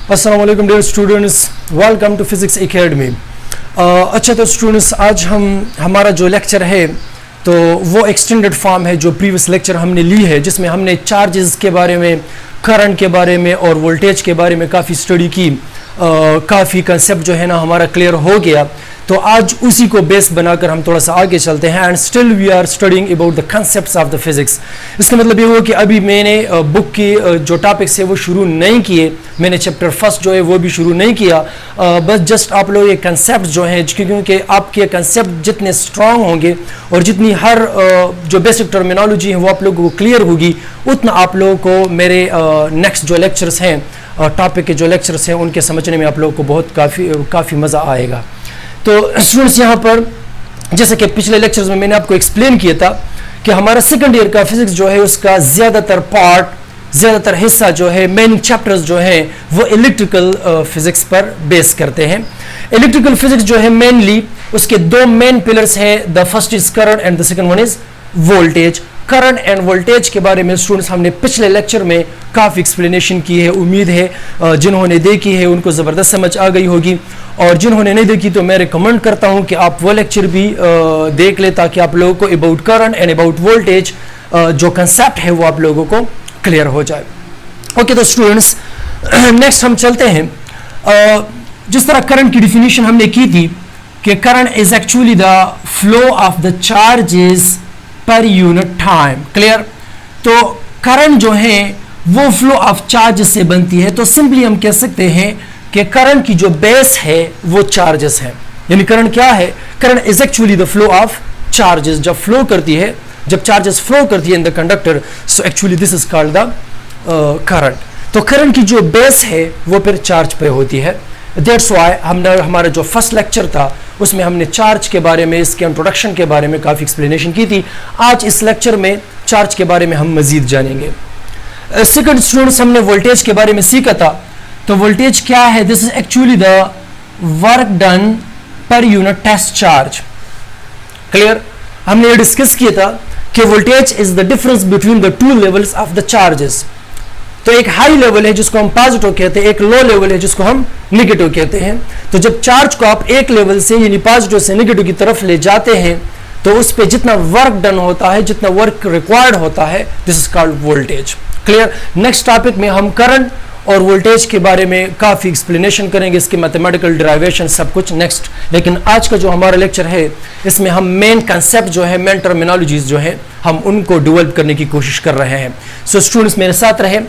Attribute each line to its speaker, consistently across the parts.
Speaker 1: अस्सलाम वालेकुम dear students, welcome to physics academy. अच्छा तो स्टूडेंट्स, आज हमारा जो लेक्चर है तो वो एक्सटेंडेड फॉर्म है जो प्रीवियस लेक्चर हमने ली है, जिसमें हमने चार्जेस के बारे में, करंट के बारे में और वोल्टेज के बारे में काफ़ी स्टडी की। काफ़ी कंसेप्ट जो है ना हमारा क्लियर हो गया। तो आज उसी को बेस बनाकर हम थोड़ा सा आगे चलते हैं। And still we are studying about the concepts of the physics. इसका मतलब ये हुआ कि अभी मैंने बुक की जो टॉपिक्स है वो शुरू नहीं किए, मैंने चैप्टर फर्स्ट जो है वो भी शुरू नहीं किया। बस जस्ट आप लोग ये कंसेप्ट जो हैं, क्योंकि आपके कंसेप्ट जितने स्ट्रांग होंगे और जितनी हर जो बेसिक टर्मिनोलॉजी है वो आप लोगों को क्लियर होगी, उतना आप लोगों को मेरे नेक्स्ट जो लेक्चर्स हैं, टॉपिक के जो लेक्चर्स हैं, उनके समझने में आप लोगों को बहुत काफ़ी मज़ा आएगा। तो स्टूडेंट्स, यहाँ पर जैसे कि पिछले लेक्चर्स में मैंने आपको एक्सप्लेन किया था कि हमारा सेकंड ईयर का फिजिक्स जो है उसका ज़्यादातर हिस्सा जो है, मेन चैप्टर्स जो हैं वो इलेक्ट्रिकल फिजिक्स पर बेस करते हैं। इलेक्ट्रिकल फिजिक्स जो है मेनली उसके दो मेन पिलर्स हैं, the first is current and the second one is voltage. Current end voltage के बारे में स्टूडेंट्स हमने पिछले लेक्चर में काफ़ी एक्सप्लेनेशन की है। उम्मीद है जिन्होंने देखी है उनको ज़बरदस्त समझ आ गई होगी, और जिन्होंने नहीं देखी तो मैं रिकमेंड करता हूं कि आप वो लेक्चर भी देख ले, ताकि आप लोगों को about current and about voltage जो कंसेप्ट है वो आप लोगों को क्लियर हो जाए। ओके तो स्टूडेंट्स, नेक्स्ट हम चलते हैं। जिस तरह करंट की डिफिनीशन हमने की थी कि current is actually the flow of the charges per unit time. Clear? तो करंट जो है वो फ्लो ऑफ चार्जेस से बनती है। तो सिंपली हम कह सकते हैं कि करंट की जो बेस है वो चार्जेस है। यानी करंट क्या है? Current is actually the flow of charges. जब फ्लो करती है, जब चार्जेस फ्लो करती है इन the conductor, so actually this is called the current. तो करंट की जो बेस है वो फिर चार्ज पे होती है। दैट्स व्हाई हमारा जो फर्स्ट लेक्चर था उसमें हमने चार्ज के बारे में, इसके इंट्रोडक्शन के बारे में काफ़ी एक्सप्लेनेशन की थी। आज इस लेक्चर में चार्ज के बारे में हम मजीद जानेंगे। सेकंड स्टूडेंट्स, हमने वोल्टेज के बारे में सीखा था। तो वोल्टेज क्या है? This is actually the work done per unit test charge. Clear? हमने ये डिस्कस किया था कि voltage is the difference between the two levels of the charges. तो एक हाई लेवल है जिसको हम पॉजिटिव कहते हैं, एक लो लेवल है जिसको हम नेगेटिव कहते हैं। तो जब चार्ज को आप एक लेवल से यानी पॉजिटिव से नेगेटिव की तरफ ले जाते हैं तो उस पर जितना वर्क डन होता है, जितना वर्क रिक्वायर्ड होता है, this is called voltage. Clear? Next topic में हम करंट और वोल्टेज के बारे में काफ़ी एक्सप्लेनेशन करेंगे, इसके मैथमेटिकल डिराइवेशन सब कुछ नेक्स्ट। लेकिन आज का जो हमारा लेक्चर है इसमें हम मेन कंसेप्ट जो है, मेन टर्मिनोलॉजीज जो है, हम उनको डेवलप करने की कोशिश कर रहे हैं। सो स्टूडेंट्स मेरे साथ रहे।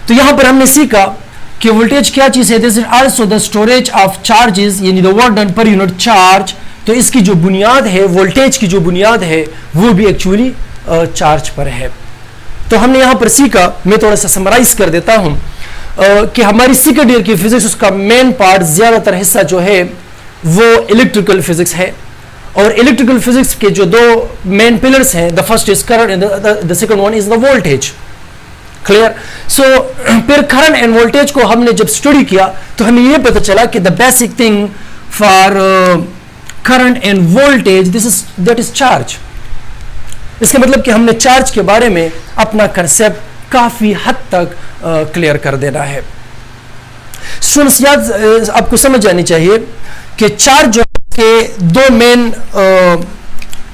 Speaker 1: तो यहाँ पर हमने सीखा कि वोल्टेज क्या चीज़ है। This is also the storage of charges, यानी the work done per unit charge. तो इसकी जो बुनियाद है, वोल्टेज की जो बुनियाद है, वो भी एक्चुअली चार्ज पर है। तो हमने यहाँ पर सीखा, मैं थोड़ा सा समराइज कर देता हूँ कि हमारी सेकंड ईयर की फिजिक्स, उसका मेन पार्ट, ज़्यादातर हिस्सा जो है वो इलेक्ट्रिकल फिजिक्स है। और इलेक्ट्रिकल फिजिक्स के जो दो मेन पिलर्स हैं, the first is current and the second one is the voltage. Clear? So फिर करंट एंड वोल्टेज को हमने जब स्टडी किया तो हमें ये पता चला कि the basic thing for current end voltage that is charge. इसका मतलब कि हमने चार्ज के बारे में अपना कंसेप्ट काफी हद तक क्लियर कर देना है। स्टूडेंट्स, याद आपको समझ जानी चाहिए कि चार्ज जो के दो मेन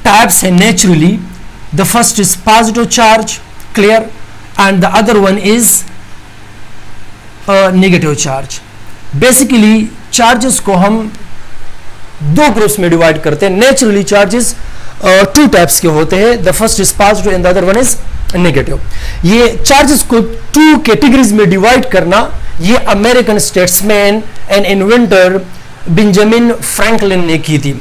Speaker 1: टाइप्स हैं naturally. The first is positive charge, clear, and the other one is negative charge. Basically charges को हम दो ग्रुप्स में डिवाइड करते हैं। नेचुरली चार्जेस टू टाइप्स के होते हैं, the first is positive and the other one is negative. ये चार्जेस को टू कैटेगरीज में डिवाइड करना, ये American statesman and inventor Benjamin Franklin ने की थी।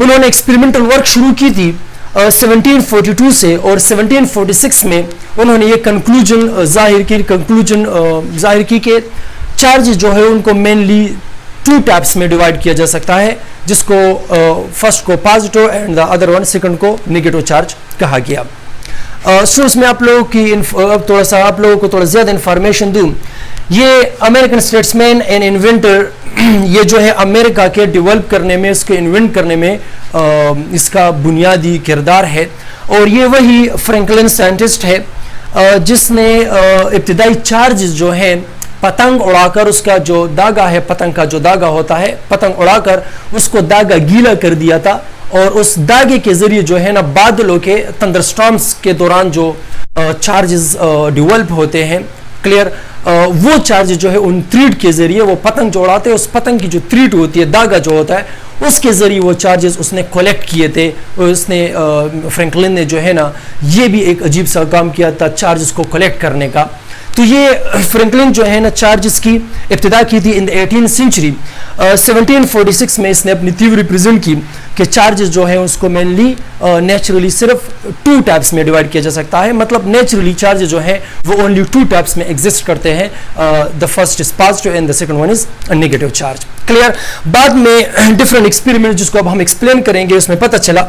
Speaker 1: उन्होंने एक्सपेरिमेंटल वर्क शुरू की थी 1742 से, और 1746 में उन्होंने ये कंक्लूजन जाहिर की कि चार्जेस जो है उनको मेनली टू टाइप्स में डिवाइड किया जा सकता है, जिसको फर्स्ट को positive and the other one second को नेगेटिव चार्ज कहा गया। स्टूडेंट्स, मैं आप लोगों को थोड़ा ज़्यादा इंफॉर्मेशन दूं। ये अमेरिकन स्टेट्समैन एंड इन्वेंटर, ये जो है अमेरिका के डेवलप करने में, इसको इन्वेंट करने में इसका बुनियादी किरदार है। और ये वही फ्रैंकलिन साइंटिस्ट है जिसने इब्तिदाई चार्जेस जो हैं पतंग उड़ाकर उसका जो धागा है, पतंग का जो धागा होता है, पतंग उड़ाकर उसको धागा गीला कर दिया था और उस धागे के जरिए जो है ना बादलों के थंडरस्टॉर्म्स के दौरान जो चार्जेस डेवलप होते हैं, क्लियर, वो चार्ज जो है उन थ्रीड के जरिए वो पतंग जो उड़ाते हैं, उस पतंग की जो थ्रीड होती है, धागा जो होता है, उसके जरिए वो चार्जेस उसने कलेक्ट किए थे। उसने फ्रैंकलिन ने जो है ना ये भी एक अजीब सा काम किया था चार्जेस को कलेक्ट करने का। तो ये फ्रैंकलिन जो है ना चार्जेस की इब्तिदा की थी इन द 18th सेंचुरी। 1746 में इसने अपनी थ्योरी प्रेजेंट की कि चार्जेस जो है उसको मेनली नेचुरली सिर्फ 2 टाइप्स में डिवाइड किया जा सकता है। मतलब नेचुरली चार्जेस जो है वो ओनली 2 टाइप्स में एग्जिस्ट करते हैं। The first is positive and the second one is negative charge. Clear. बाद में डिफरेंट एक्सपेरिमेंट जिसको अब हम एक्सप्लेन करेंगे उसमें पता चला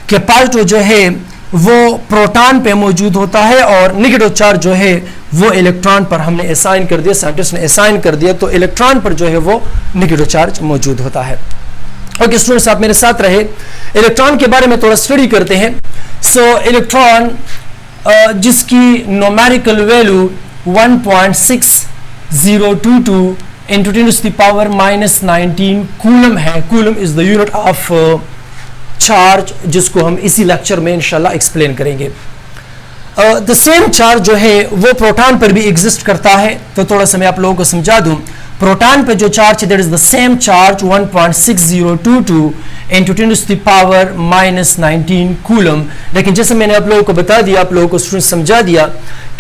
Speaker 1: कि पॉजिटिव जो है वो प्रोटॉन पे मौजूद होता है और नेगेटिव चार्ज जो है वो इलेक्ट्रॉन पर हमने असाइन कर दिया, साइंटिस्ट ने असाइन कर दिया, तो इलेक्ट्रॉन पर जो है वो नेगेटिव चार्ज मौजूद होता है। ओके स्टूडेंट्स, आप मेरे साथ रहे। इलेक्ट्रॉन के बारे में थोड़ा स्टडी करते हैं। सो इलेक्ट्रॉन जिसकी न्यूमेरिकल वैल्यू 1.6022 into 10⁻⁻19 कूलम है। Coulomb is the unit of charge, जिसको हम इसी लेक्चर में इंशाल्लाह एक्सप्लेन करेंगे। द सेम चार्ज जो है वो प्रोटॉन पर भी एग्जिस्ट करता है। तो थोड़ा सा मैं आप लोगों को समझा दूं, प्रोटॉन पे जो चार्ज है that is the same charge 1.6022 into 10⁻⁻19 coulomb. लेकिन जैसे मैंने आप लोगों को बता दिया, आप लोगों को स्टूडेंट समझा दिया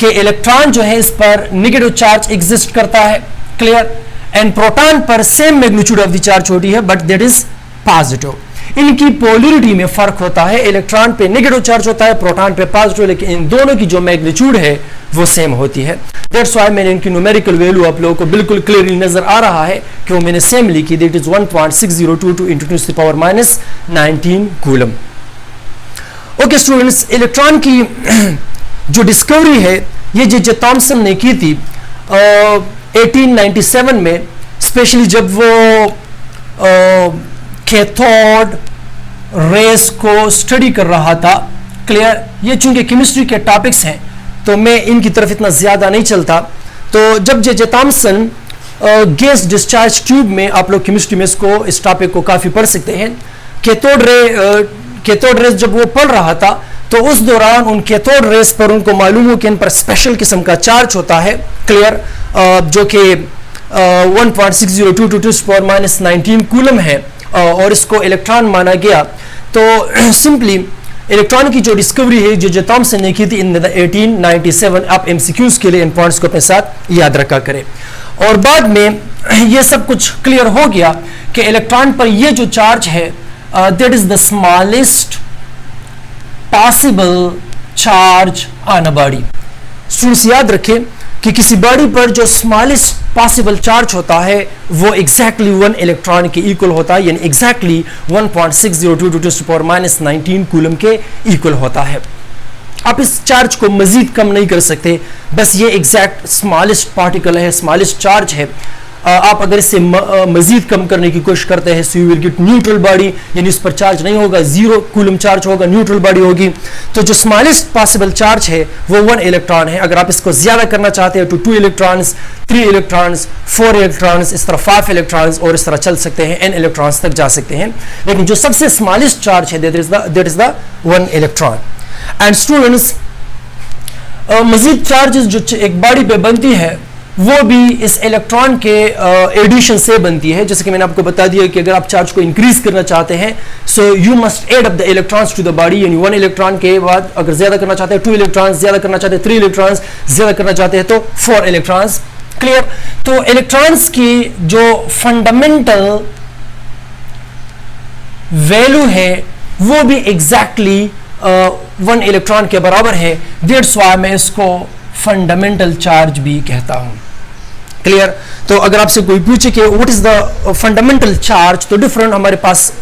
Speaker 1: कि इलेक्ट्रॉन जो है इस पर नेगेटिव चार्ज एग्जिस्ट करता है, क्लियर, एंड प्रोटॉन पर same magnitude of the charge होती है बट दैट इज पॉजिटिव। इनकी पोलरिटी में फर्क होता है, इलेक्ट्रॉन पे नेगेटिव चार्ज होता है, प्रोटॉन पे पॉजिटिव, लेकिन इन दोनों की जो मैग्नीट्यूड है वो सेम होती है। दैट्स व्हाई मैंने इनकी न्यूमेरिकल वैल्यू आप लोगों को बिल्कुल क्लियरली नजर आ रहा है कि वो मैंने सेम लिखी, that is 1.6022 into 10⁻⁻19 coulomb. Okay students, electron की जो डिस्कवरी है ये जे थॉमसन ने की थी 1897 में, स्पेशली जब वो कैथोड रेस को स्टडी कर रहा था, क्लियर। ये चूंकि केमिस्ट्री के टॉपिक्स हैं तो मैं इनकी तरफ इतना ज्यादा नहीं चलता। तो जब J Thomson gas discharge tube में, आप लोग केमिस्ट्री में इस टॉपिक को काफी पढ़ सकते हैं, कैथोड रेस जब वो पढ़ रहा था तो उस दौरान उन कैथोड रेस पर उनको मालूम हो कि इन पर स्पेशल किस्म का चार्ज होता है, क्लियर, जो कि 1.6022 into 10⁻⁻19 कूलम है और इसको इलेक्ट्रॉन माना गया। तो सिंपली इलेक्ट्रॉन की जो डिस्कवरी है जो थॉमसन ने की थी इन 1897, आप एमसीक्यूज के लिए इन पॉइंट्स को अपने साथ याद रखा करें। और बाद में ये सब कुछ क्लियर हो गया कि इलेक्ट्रॉन पर ये जो चार्ज है that is the smallest possible charge on a body. Students याद रखें कि किसी बॉडी पर जो स्मॉलेस्ट पॉसिबल चार्ज होता है वो एग्जैक्टली 1 इलेक्ट्रॉन के इक्वल होता है, यानी एग्जैक्टली 1.6022 into 10⁻⁻19 कूलम के इक्वल होता है। आप इस चार्ज को मजीद कम नहीं कर सकते, बस ये एग्जैक्ट स्मॉलेस्ट पार्टिकल है, स्मॉलेस्ट चार्ज है। आप अगर इसे मजीद कम करने की कोशिश करते हैं so you will gate neutral body, यानी इस पर चार्ज नहीं होगा, 0 कूलम चार्ज होगा, न्यूट्रल बॉडी होगी। तो जो स्मॉलेस्ट पॉसिबल चार्ज है वो 1 इलेक्ट्रॉन है। अगर आप इसको ज्यादा करना चाहते हैं तो 2 इलेक्ट्रॉन्स, 3 इलेक्ट्रॉन्स, 4 इलेक्ट्रॉन्स, इस तरह 5 इलेक्ट्रॉन्स और इस तरह चल सकते हैं, n इलेक्ट्रॉन्स तक जा सकते हैं। लेकिन जो सबसे स्मॉलेस्ट चार्ज है that is the 1 electron. And students, मजीद चार्जेस जो एक बॉडी पे बनती है वो भी इस इलेक्ट्रॉन के एडिशन से बनती है। जैसे कि मैंने आपको बता दिया कि अगर आप चार्ज को इंक्रीज करना चाहते हैं so you must add up the electrons to the body, यानी 1 इलेक्ट्रॉन के बाद अगर ज्यादा करना चाहते हैं 2 इलेक्ट्रॉन्स, ज्यादा करना चाहते हैं 3 इलेक्ट्रॉन्स, ज्यादा करना चाहते हैं तो 4 इलेक्ट्रॉन्स, क्लियर। तो इलेक्ट्रॉन्स की जो फंडामेंटल वैल्यू है वो भी एग्जैक्टली 1 इलेक्ट्रॉन के बराबर है। दैट्स व्हाई मैं इसको फंडामेंटल चार्ज भी कहता हूं, क्लियर। तो अगर आपसे कोई पूछे कि what is the fundamental charge, तो डिफरेंट हमारे पास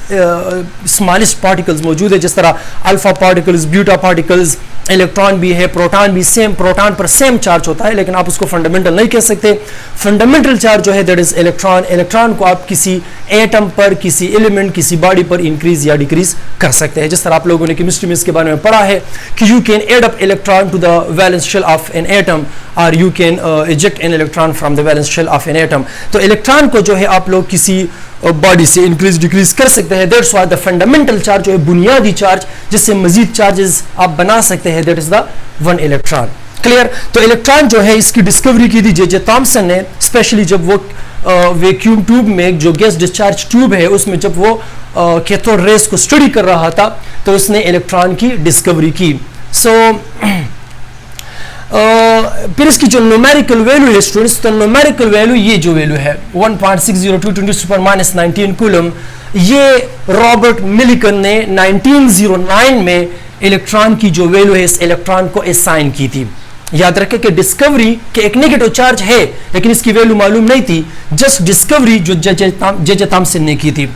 Speaker 1: स्मॉलेस्ट पार्टिकल्स मौजूद है, जिस तरह alpha particles, beta particles, electron भी है, प्रोटॉन भी सेम, प्रोटॉन पर सेम चार्ज होता है, लेकिन आप उसको फंडामेंटल नहीं कह सकते। फंडामेंटल चार्ज जो है दैट इज इलेक्ट्रॉन। इलेक्ट्रॉन को आप किसी एटम पर, किसी एलिमेंट, किसी बॉडी पर इंक्रीज या डिक्रीज कर सकते हैं। जिस तरह आप लोगों ने केमिस्ट्री में इसके बारे में पढ़ा है कि you can add up electron to the valence shell of an atom और you can eject an electron from the valence shell of an atom. तो इलेक्ट्रॉन को जो है आप लोग किसी बॉडी से इंक्रीज डिक्रीज कर सकते हैं, that's why the fundamental charge जो है बुनियादी चार्ज जिससे मजीद चार्जेस आप बना सकते हैं, that is the 1 electron. Clear. तो इलेक्ट्रॉन जो है इसकी डिस्कवरी की थी जे थॉमसन ने, स्पेशली जब वो वैक्यूम ट्यूब में जो गैस डिस्चार्ज ट्यूब है उसमें जब वो कैथोड रेस को स्टडी कर रहा था तो उसने इलेक्ट्रॉन की डिस्कवरी की। सो फिर इसकी जो न्यूमेरिकल वैल्यू है स्टूडेंट्स, तो न्यूमेरिकल वैल्यू ये जो वैल्यू है 1.602 × 10⁻⁻19 कूलम, ये रॉबर्ट मिलिकन ने 1909 में इलेक्ट्रॉन की जो वैल्यू है इस इलेक्ट्रॉन को असाइन की थी। याद रखें कि डिस्कवरी के एक नेगेटिव चार्ज है लेकिन इसकी वैल्यू मालूम नहीं थी, जस्ट डिस्कवरी जो जे थॉमसन ने की थी।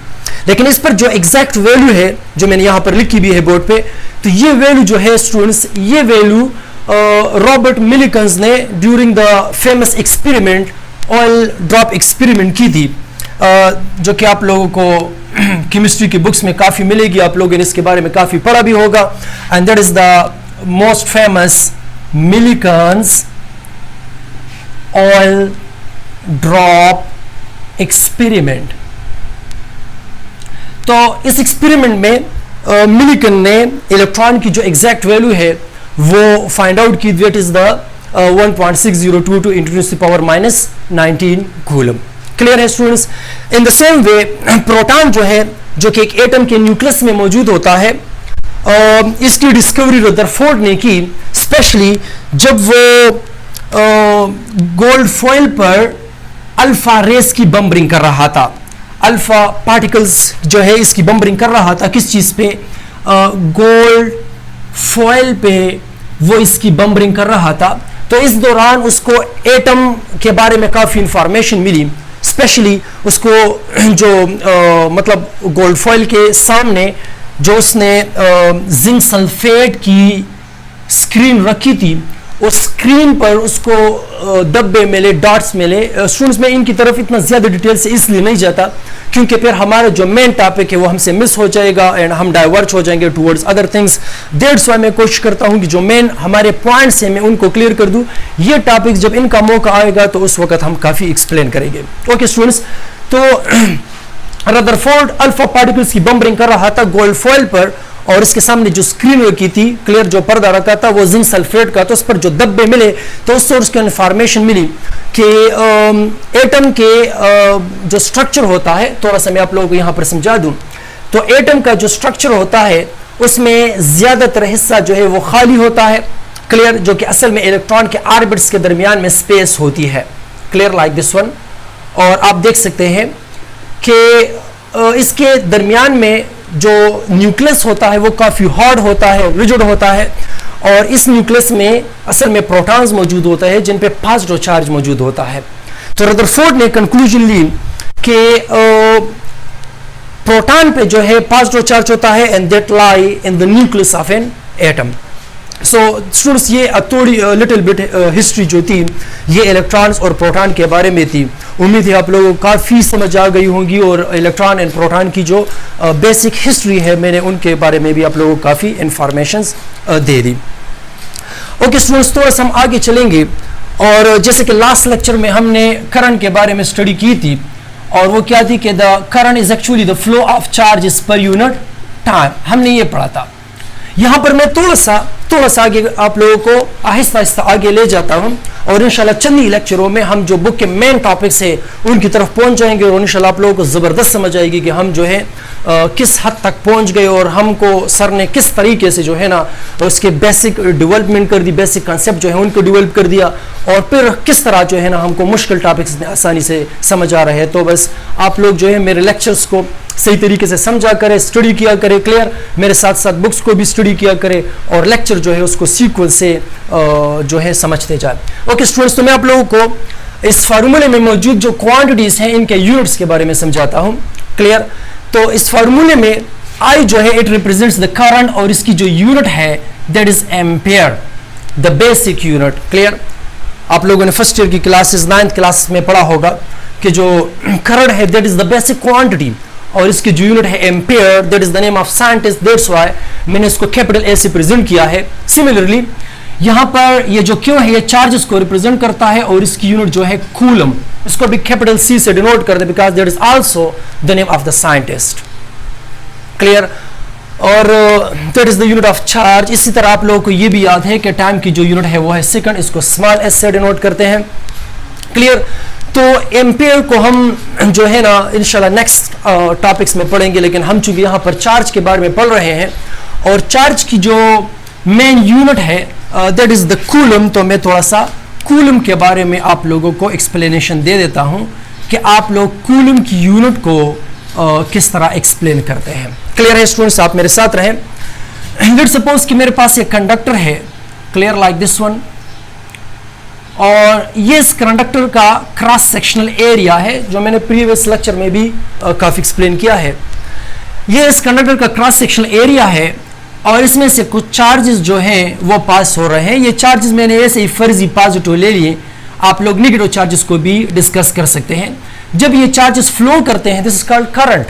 Speaker 1: लेकिन इस पर जो एग्जैक्ट वैल्यू है जो मैंने यहां पर लिखी भी है बोर्ड पे, तो ये वैल्यू जो है स्टूडेंट्स, ये वैल्यू रॉबर्ट मिलिकन ने during the famous experiment oil drop experiment की थी, जो कि आप लोगों को केमिस्ट्री की बुक्स में काफी मिलेगी, आप लोगों ने इसके बारे में काफी पढ़ा भी होगा। And that is the most famous Millikan's oil drop experiment. तो इस एक्सपेरिमेंट में मिलिकन ने इलेक्ट्रॉन की जो एग्जैक्ट वैल्यू है वो फाइंड आउट की, that is the 1.6022 × 10⁻⁻19 coulomb. Clear है students. In the same way proton जो है जो कि एक एटम के न्यूक्लियस में मौजूद होता है, इसकी डिस्कवरी रदरफोर्ड ने की, स्पेशली जब वो गोल्ड फॉइल पर अल्फा रेस की बम्बरिंग कर रहा था, अल्फा पार्टिकल्स जो है इसकी बम्बरिंग कर रहा था। किस चीज पे? गोल्ड फॉइल पे वो इसकी बम्बरिंग कर रहा था। तो इस दौरान उसको एटम के बारे में काफी इंफॉर्मेशन मिली, स्पेशली उसको जो मतलब गोल्ड फॉइल के सामने जो उसने जिंक सल्फेट की स्क्रीन रखी थी, उस स्क्रीन पर उसको धब्बे मिले, डॉट्स मिले। स्टूडेंट्स में इनकी तरफ इतना ज्यादा डिटेल से इसलिए नहीं जाता क्योंकि फिर हमारा जो मेन टॉपिक है वो हमसे मिस हो जाएगा एंड हम डाइवर्ट हो जाएंगे towards other things. That's why मैं कोशिश करता हूं कि जो मेन हमारे पॉइंट्स हैं मैं उनको क्लियर कर दूं। ये टॉपिक्स जब इनका मौका आएगा तो उस वक्त हम काफी एक्सप्लेन करेंगे। ओके स्टूडेंट्स, तो रदरफोर्ड अल्फा पार्टिकल्स की बम्बरिंग कर रहा था गोल्ड फॉइल पर और इसके सामने जो स्क्रीन रखी थी, क्लियर जो पर्दा रखा था वो जिंक सल्फेट का, तो उस पर जो धब्बे मिले तो उस सोर्स की इंफॉर्मेशन मिली कि एटम के जो स्ट्रक्चर होता है, थोड़ा सा मैं आप लोगों को यहाँ पर समझा दूं। तो एटम का जो स्ट्रक्चर होता है उसमें ज्यादातर हिस्सा जो है वो खाली होता है, क्लियर, जो कि असल में इलेक्ट्रॉन के ऑर्बिट्स के दरमियान में स्पेस होती है, क्लियर लाइक दिस वन। और आप देख सकते हैं कि इसके दरमियान में जो न्यूक्लियस होता है वो काफी हार्ड होता है, रिजिड होता है, और इस न्यूक्लियस में असल में प्रोटॉन्स मौजूद होता है जिन पे पॉजिटिव चार्ज मौजूद होता है। तो रदरफोर्ड ने कंक्लूजन ली कि प्रोटॉन पे जो है पॉजिटिव चार्ज होता है and that lie in the nucleus of an atom. So students, ये थोड़ी लिटिल बिट हिस्ट्री जो थी ये इलेक्ट्रॉन्स और प्रोटॉन के बारे में थी। उम्मीद है आप लोगों को काफ़ी समझ आ गई होंगी और इलेक्ट्रॉन एंड प्रोटॉन की जो बेसिक हिस्ट्री है मैंने उनके बारे में भी आप लोगों को काफ़ी इंफॉर्मेशंस दे दी। ओके स्टूडेंट्स, थोड़ा सा हम आगे चलेंगे और जैसे कि लास्ट लेक्चर में हमने करंट के बारे में स्टडी की थी और वो क्या थी कि the current is actually the flow of charges per unit time, हमने ये पढ़ा था। यहाँ पर मैं थोड़ा सा आगे आप लोगों को आहिस्ता आहिस्ता आगे ले जाता हूँ और इंशाल्लाह चंद ही लेक्चरों में हम जो बुक के मेन टॉपिक्स है उनकी तरफ पहुंच जाएंगे और इंशाल्लाह आप लोगों को ज़बरदस्त समझ आएगी कि हम जो है किस हद तक पहुंच गए और हमको सर ने किस तरीके से जो है ना उसके बेसिक डेवलपमेंट कर दी, बेसिक कंसेप्ट जो है उनको डेवलप कर दिया और फिर किस तरह जो है ना हमको मुश्किल टॉपिक्स आसानी से समझ आ रहे हैं। तो बस आप लोग जो है मेरे लेक्चर्स को सही तरीके से समझा करें, स्टडी किया करें, क्लियर, मेरे साथ साथ बुक्स को भी स्टडी किया करें और लेक्चर जो है उसको सीक्वेंस से जो है समझते जाए। ओके स्टूडेंट्स, तो मैं आप लोगों को इस फार्मूले में मौजूद जो क्वांटिटीज हैं इनके यूनिट्स के बारे में समझाता हूं, क्लियर। तो इस फार्मूले में आई जो है इट रिप्रेजेंट्स द करंट और इसकी जो यूनिट है that is ampere, the basic unit, clear. आप लोगों ने फर्स्ट ईयर की क्लासेस 9th क्लास में पढ़ा होगा कि जो करंट है that is the basic quantity और इसकी जो यूनिट है ampere, that is the name of scientist, that's why मैंने इसको कैपिटल ए से प्रेजेंट किया है। सिमिलरली यहाँ पर ये जो क्यों है ये चार्जेस को रिप्रेजेंट करता है और इसकी यूनिट जो है कूलम, इसको भी कैपिटल C से डिनोट कर दे, because that is also the name of the scientist. Clear? और that is the unit of charge. इसी तरह आप लोगों को ये भी याद है कि टाइम की जो यूनिट है वो है सेकंड, इसको स्मॉल s से डिनोट करते हैं। क्लियर? तो एम्पेयर को हम जो है ना इंशाल्लाह नेक्स्ट टॉपिक्स में पढ़ेंगे, लेकिन हम चूंकि यहाँ पर चार्ज के बारे में पढ़ रहे हैं और चार्ज की जो मेन यूनिट है दैट इज द कूलम, तो मैं थोड़ा सा कूलम के बारे में आप लोगों को एक्सप्लेनेशन दे देता हूं कि आप लोग कूलम की यूनिट को किस तरह एक्सप्लेन करते हैं। क्लियर है स्टूडेंट्स? आप मेरे साथ रहें। लेट्स सपोज कि मेरे पास एक कंडक्टर है, क्लियर, लाइक दिस वन, और ये इस कंडक्टर का क्रॉस सेक्शनल एरिया है, जो मैंने प्रीवियस लेक्चर में भी काफी एक्सप्लेन किया है। ये इस कंडक्टर का क्रॉस सेक्शनल एरिया है और इसमें से कुछ चार्जेस जो हैं वो पास हो रहे हैं। ये चार्जेस मैंने ऐसे ही फर्जी पॉजिटिव ले लिए, आप लोग नेगेटिव चार्जेस को भी डिस्कस कर सकते हैं। जब ये चार्जेस फ्लो करते हैं, this is called current.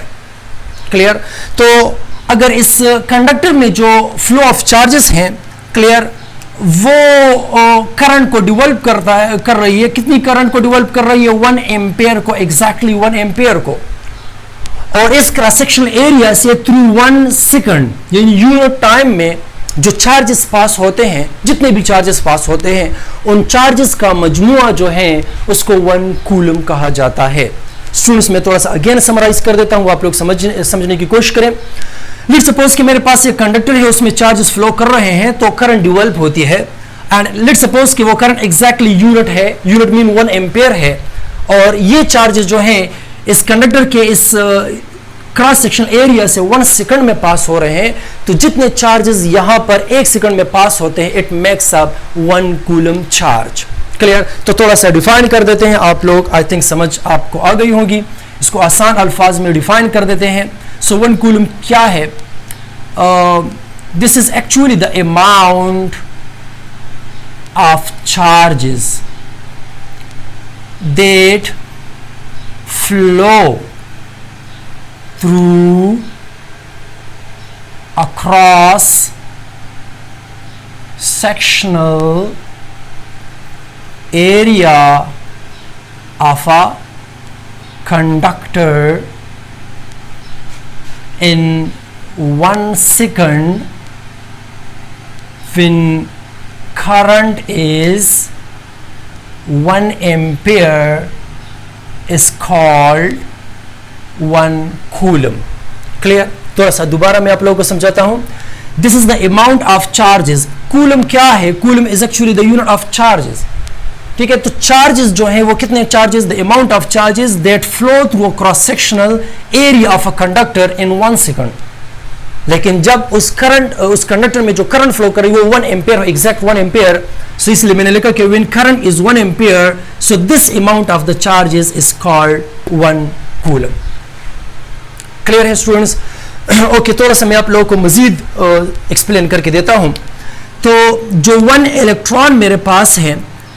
Speaker 1: Clear? तो अगर इस कंडक्टर में जो फ्लो ऑफ चार्जेस हैं, क्लियर, वो करंट को डिवेल्प कर रही है। कितनी करंट को डिवेल्प कर रही है? 1 एम्पेयर को, एग्जैक्टली 1 एम्पेयर को। और इस क्रॉस सेक्शनल एरिया से थ्रू 1 सेकंड यानी यूनिट टाइम में जो चार्जेस पास होते हैं, जितने भी चार्जेस पास होते हैं, उन चार्जेस का मजमुआ जो है उसको 1 कूलम कहा जाता है। स्टूडेंट्स, मैं थोड़ा सा अगेन समराइज कर देता हूं, आप लोग समझने की कोशिश करें। लेट्स सपोज कि मेरे पास एक कंडक्टर है, उसमें चार्जेस फ्लो कर रहे हैं तो करंट डिवेल्प होती है। एंड लेट्स सपोज कि वो करंट एग्जैक्टली यूनिट है, यूनिट मीन 1 एम्पेयर है, और ये चार्जेस जो हैं इस कंडक्टर के इस क्रॉस सेक्शनल एरिया से 1 सेकंड में पास हो रहे हैं। तो जितने चार्जेस यहां पर 1 सेकंड में पास होते हैं, it makes up 1 coulomb charge. Clear? तो थोड़ा सा डिफाइन कर देते हैं, आप लोग आई थिंक समझ आपको आ गई होगी। इसको आसान अल्फाज में डिफाइन कर देते हैं। सो 1 कूलम क्या है? This is actually the amount of charges that flow through across sectional area of a conductor in 1 second when current is 1 ampere is called 1 coulomb. Clear? थोड़ा सा दोबारा मैं आप लोगों को समझाता हूं। This is the amount of charges. Coulomb क्या है? Coulomb is actually the unit of charges. ठीक है? तो चार्जेस जो हैं वो कितने charges? The amount of charges that flow through cross sectional area of a conductor in 1 second. लेकिन जब उस कंडक्टर में जो करंट फ्लो कर रही है वो 1 एम्पेयर, एग्जैक्ट 1 एम्पेयर, सो इसलिए मैंने लिखा कि when current is 1 ampere, so this amount of the charges is called 1 coulomb. Clear है स्टूडेंट्स? ओके, थोड़ा सा मैं आप लोगों को मजीद एक्सप्लेन करके देता हूं। तो जो 1 इलेक्ट्रॉन मेरे पास है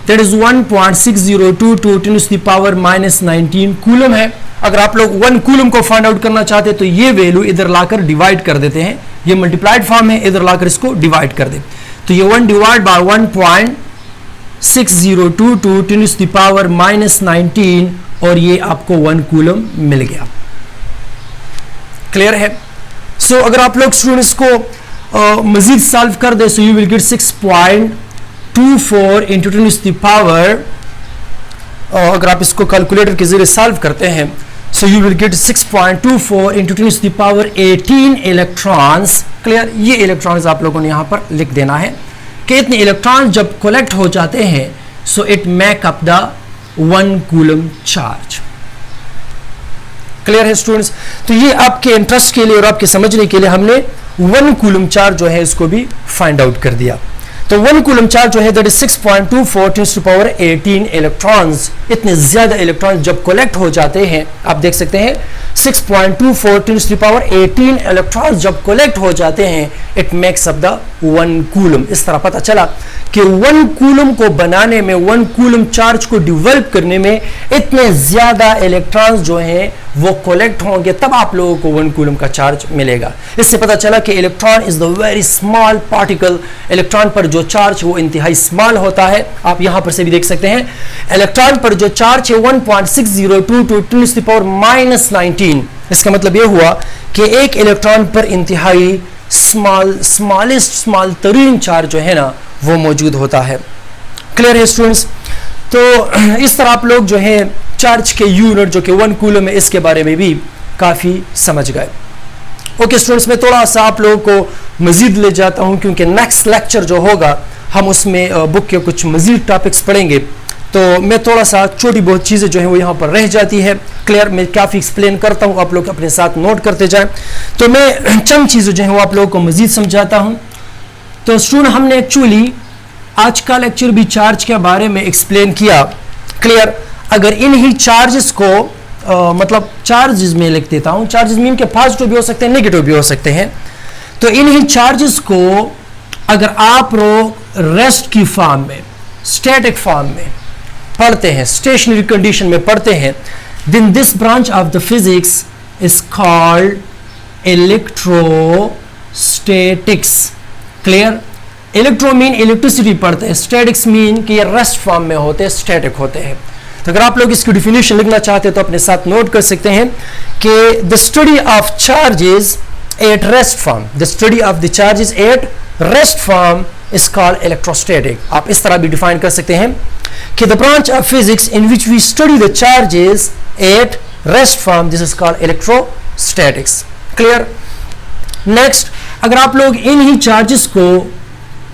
Speaker 1: that is 1.6022 10 to the power -19 coulomb है। अगर आप लोग 1 कूलम को फाइंड आउट करना चाहते हैं तो ये वैल्यू इधर लाकर डिवाइड कर देते हैं, ये मल्टीप्लाइड फॉर्म है, इधर लाकर इसको डिवाइड कर दे तो ये 1 divide by 1.6022 10 to the power -19 और ये आपको 1 कूलम मिल गया। क्लियर है? सो अगर आप लोग स्टूडेंट्स को मजीद सॉल्व कर दे so you will get 6.24 into 10 to the power, अगर आप इसको कैलकुलेटर के जरिए सॉल्व करते हैं so you will get 6.24 into 10 to the power 18 electrons. Clear? ये इलेक्ट्रॉन्स आप लोगों ने यहां पर लिख देना है कि इतने इलेक्ट्रॉन्स जब कलेक्ट हो जाते हैं so it make up the 1 coulomb charge. Clear है स्टूडेंट्स? तो ये आपके इंटरेस्ट के लिए और आपके समझने के लिए हमने 1 कूलम चार्ज जो है इसको भी फाइंड आउट कर दिया। तो 1 कूलम चार्ज जो है that is 6.24 10 to the power 18 electrons. इतने ज्यादा इलेक्ट्रॉन्स जब कलेक्ट हो जाते हैं, आप देख सकते हैं 6.24 10 to the power 18 इलेक्ट्रॉन्स जब कलेक्ट हो जाते हैं it makes up the 1 coulomb. इस तरह पता चला कि 1 कूलम को बनाने में, 1 कूलम चार्ज को डेवलप करने में इतने ज्यादा इलेक्ट्रॉन्स जो हैं वो कलेक्ट होंगे, तब आप लोगों को 1 कूलम का चार्ज मिलेगा। इससे पता चला कि electron is the very small particle. Electron पर जो चार्ज वो इंतहाई स्मॉल होता है। आप यहां पर से भी देख सकते हैं, इलेक्ट्रॉन पर जो चार्ज है 1.602 × 10⁻⁹। इसका मतलब ये हुआ कि एक इलेक्ट्रॉन पर इंतहाई स्मॉल तरीन चार्ज जो है ना वो मौजूद होता है। क्लियर है स्टूडेंट्स? तो इस तरह आप लोग जो है चार्ज के यूनिट जो कि 1 कूलम है इसके बारे में भी काफ़ी समझ गए। ओके स्टूडेंट्स, मैं थोड़ा सा आप लोगों को मज़ीद ले जाता हूं क्योंकि नेक्स्ट लेक्चर जो होगा हम उसमें बुक के कुछ मज़ीद टॉपिक्स पढ़ेंगे, तो मैं थोड़ा सा छोटी बहुत चीज़ें जो है वो यहाँ पर रह जाती है। क्लियर? मैं काफ़ी एक्सप्लेन करता हूँ, आप लोग अपने साथ नोट करते जाएं। तो मैं चंद चीज़ें जो है वो आप लोगों को मज़ीद समझाता हूँ। तो स्टूडेंट, हमने एक्चुअली आज का लेक्चर भी चार्ज के बारे में एक्सप्लेन किया। क्लियर? अगर इन्हीं चार्जेस को मतलब चार्जेस में लिख देता हूं, चार्जेस मीन के पॉजिटिव भी हो सकते हैं, नेगेटिव भी हो सकते हैं। तो इन्हीं चार्जेस को अगर आप लोग रेस्ट की फॉर्म में, स्टैटिक फॉर्म में पढ़ते हैं, स्टेशनरी कंडीशन में पढ़ते हैं, then this branch of the physics is called electrostatics. Clear? Electro mean electricity पढ़ते हैं, स्टैटिक्स मीन कि ये रेस्ट फॉर्म में होते हैं, स्टैटिक होते हैं। तो अगर आप लोग इसकी डिफिनेशन लिखना चाहते हैं तो अपने साथ नोट कर सकते हैं कि the study of charges at rest form, the study of the charges at rest form is called electrostatic. आप इस तरह भी डिफाइन कर सकते हैं कि the branch of physics in which we study the charges at rest form, this is called electrostatics. Clear? Next, अगर आप लोग इन्हीं चार्जेस को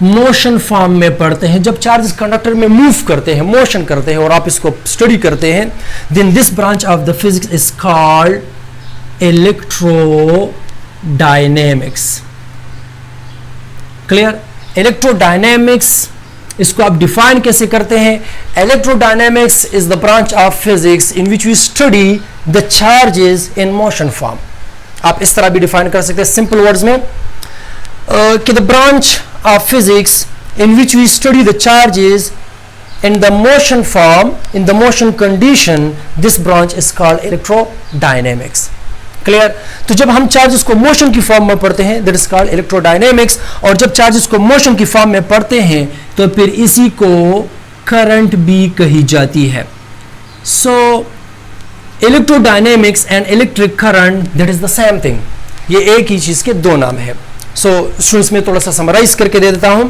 Speaker 1: मोशन फॉर्म में पढ़ते हैं, जब चार्जेस कंडक्टर में मूव करते हैं, मोशन करते हैं और आप इसको स्टडी करते हैं, then this branch of the physics is called electrodynamics. Clear? Electrodynamics, इसको आप डिफाइन कैसे करते हैं? Electrodynamics is the branch of physics in which we study the charges in motion form. आप इस तरह भी डिफाइन कर सकते हैं सिंपल वर्ड्स में कि the branch of physics in which we study the charges in the motion form, in the motion condition, this branch is called electrodynamics. Clear? तो जब हम चार्जेस को मोशन की फॉर्म में पढ़ते हैं, that is called electrodynamics, और जब चार्जेस को मोशन की फॉर्म में पढ़ते हैं तो फिर इसी को करंट भी कही जाती है। So electrodynamics and electric current, that is the same thing. ये एक ही चीज के दो नाम है। सो स्टूडेंट्स, में थोड़ा सा समराइज करके दे देता हूं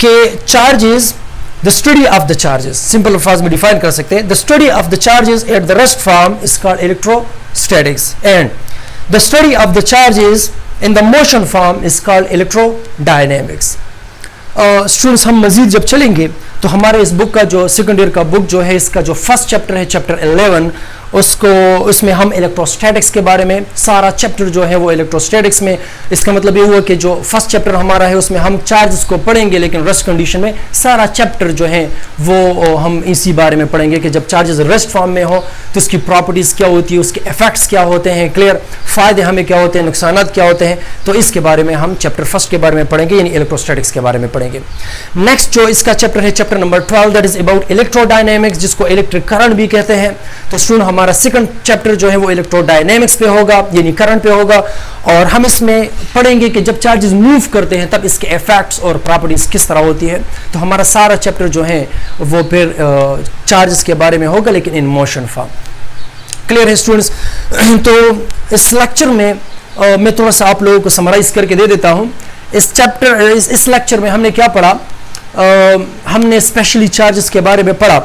Speaker 1: कि charges, the study of the charges, simple अल्फाज में डिफाइन कर सकते हैं, the study of the charges at the rest form is called electrostatics and the study of the charges in the motion form is called electrodynamics. Students, हम मजीद जब चलेंगे तो हमारे इस बुक का जो सेकंड ईयर का बुक जो है, इसका जो फर्स्ट चैप्टर है, चैप्टर 11, उसमें हम इलेक्ट्रोस्टैटिक्स के बारे में सारा चैप्टर जो है वो इलेक्ट्रोस्टैटिक्स में, इसका मतलब ये हुआ कि जो फर्स्ट चैप्टर हमारा है उसमें हम चार्जेस को पढ़ेंगे, लेकिन रेस्ट कंडीशन में सारा चैप्टर जो है वो हम इसी बारे में पढ़ेंगे कि जब चार्जेस रेस्ट फॉर्म में हो तो उसकी प्रॉपर्टीज़ क्या होती है, उसके इफेक्ट्स क्या होते हैं, क्लियर, फ़ायदे हमें क्या होते हैं, नुकसान क्या होते हैं। तो इसके बारे में हम चैप्टर फर्स्ट के बारे में पढ़ेंगे, यानी इलेक्ट्रोस्टैटिक्स के बारे में पढ़ेंगे। नेक्स्ट जो इसका चैप्टर है, chapter number 12, that is about electrodynamics, जिसको इलेक्ट्रिक करंट भी कहते हैं। तो स्टूडेंट, हमारा सेकंड चैप्टर जो है वो इलेक्ट्रोडायनेमिक्स पे होगा, यानी करंट पे होगा, और हम इसमें पढ़ेंगे कि जब चार्जेस मूव करते हैं तब इसके इफेक्ट्स और प्रॉपर्टीज किस तरह होती है। तो हमारा सारा चैप्टर जो है वो फिर चार्जेस के बारे में होगा, लेकिन इन मोशन फॉर्म। क्लियर है स्टूडेंट्स? तो इस लेक्चर में मैं थोड़ा सा आप लोगों को समराइज करके दे देता हूँ। इस लेक्चर में हमने क्या पढ़ा? हमने स्पेशली चार्जेस के बारे में पढ़ा।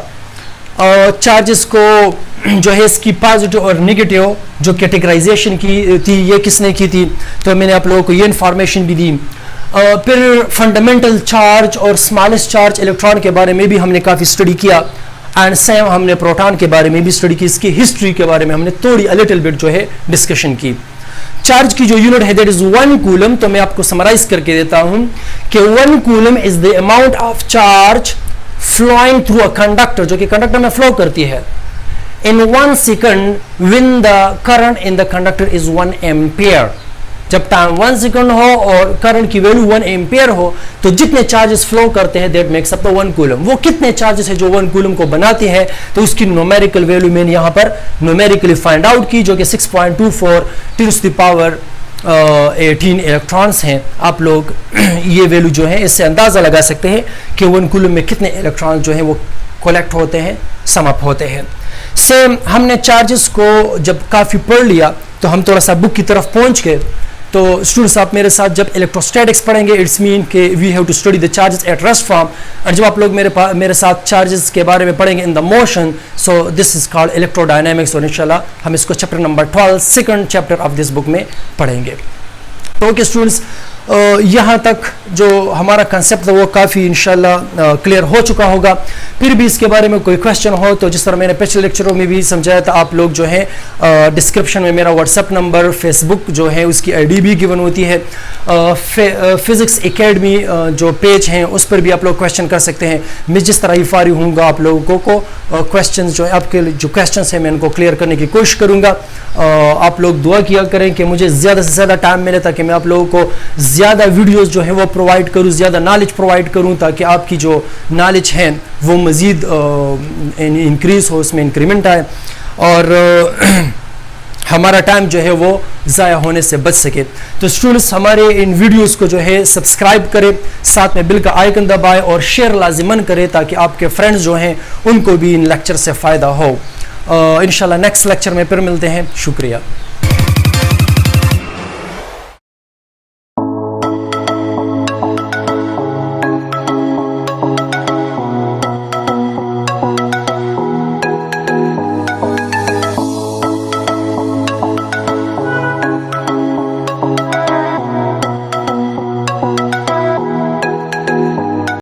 Speaker 1: चार्जेस को जो है इसकी पॉजिटिव और नेगेटिव जो कैटेगराइजेशन की थी, ये किसने की थी, तो मैंने आप लोगों को ये इन्फॉर्मेशन भी दी। फिर फंडामेंटल चार्ज और स्मॉलेस्ट चार्ज इलेक्ट्रॉन के बारे में भी हमने काफ़ी स्टडी किया, एंड सेम हमने प्रोटॉन के बारे में भी स्टडी की। इसकी हिस्ट्री के बारे में हमने थोड़ी लिटिल बिट जो है डिस्कशन की। चार्ज की जो यूनिट है दैट इज 1 कूलम। तो मैं आपको समराइज करके देता हूं कि 1 coulomb is the amount of charge flowing through a conductor, जो कि कंडक्टर में फ्लो करती है, in 1 second when the current in the conductor is 1 ampere. जब टाइम 1 सेकंड हो और करंट की वैल्यू 1 एम्पियर हो, तो जितने चार्जेस फ्लो करते हैं that makes up the 1 coulomb. वो कितने चार्जेस है जो 1 कूलम को बनाते हैं, तो उसकी न्यूमेरिकल वैल्यू मैंने यहाँ पर न्यूमेरिकली फाइंड आउट की, जो कि 6.24 × 10⁻18 इलेक्ट्रॉन्स हैं। आप लोग ये वैल्यू जो है इससे अंदाजा लगा सकते हैं कि 1 कूलम में कितने इलेक्ट्रॉन जो है वो कलेक्ट होते हैं, समाप्त होते हैं। सेम हमने चार्जेस को जब काफ़ी पढ़ लिया तो हम थोड़ा सा बुक की तरफ पहुंच गए। तो स्टूडेंट्स आप मेरे साथ जब इलेक्ट्रोस्टैटिक्स पढ़ेंगे, इट्स मीन कि we have to study the charges at rest form. और जब आप लोग मेरे साथ चार्जेस के बारे में पढ़ेंगे in the motion, so this is called electrodynamics. और इंशाल्लाह हम इसको chapter number 12 second chapter of this book में पढ़ेंगे। तो ओके स्टूडेंट्स, यहाँ तक जो हमारा कंसेप्ट है वो काफ़ी इंशाल्लाह क्लियर हो चुका होगा। फिर भी इसके बारे में कोई क्वेश्चन हो तो जिस तरह मैंने पिछले लेक्चरों में भी समझाया था, आप लोग जो है डिस्क्रिप्शन में मेरा व्हाट्सएप नंबर, फेसबुक जो है उसकी आईडी भी गिवन होती है, फिजिक्स एकेडमी जो पेज हैं उस पर भी आप लोग क्वेश्चन कर सकते हैं। मैं जिस तरह फारिग होऊंगा आप लोगों को क्वेश्चन जो है, आपके जो क्वेश्चन हैं मैं इनको क्लियर करने की कोशिश करूँगा। आप लोग दुआ किया करें कि मुझे ज़्यादा से ज़्यादा टाइम मिले ताकि मैं आप लोगों को ज़्यादा वीडियोस जो है वो प्रोवाइड करूँ, ज़्यादा नॉलेज प्रोवाइड करूँ, ताकि आपकी जो नॉलेज है वो मज़ीद इंक्रीज़ हो, उसमें इंक्रीमेंट आए और हमारा टाइम जो है वो ज़ाया होने से बच सके। तो स्टूडेंट्स हमारे इन वीडियोस को जो है सब्सक्राइब करें, साथ में बिल का आइकन दबाएं और शेयर लाजिमन करें ताकि आपके फ्रेंड्स जो हैं उनको भी इन लेक्चर से फ़ायदा हो। इंशाल्लाह नेक्स्ट लेक्चर में फिर मिलते हैं। शुक्रिया।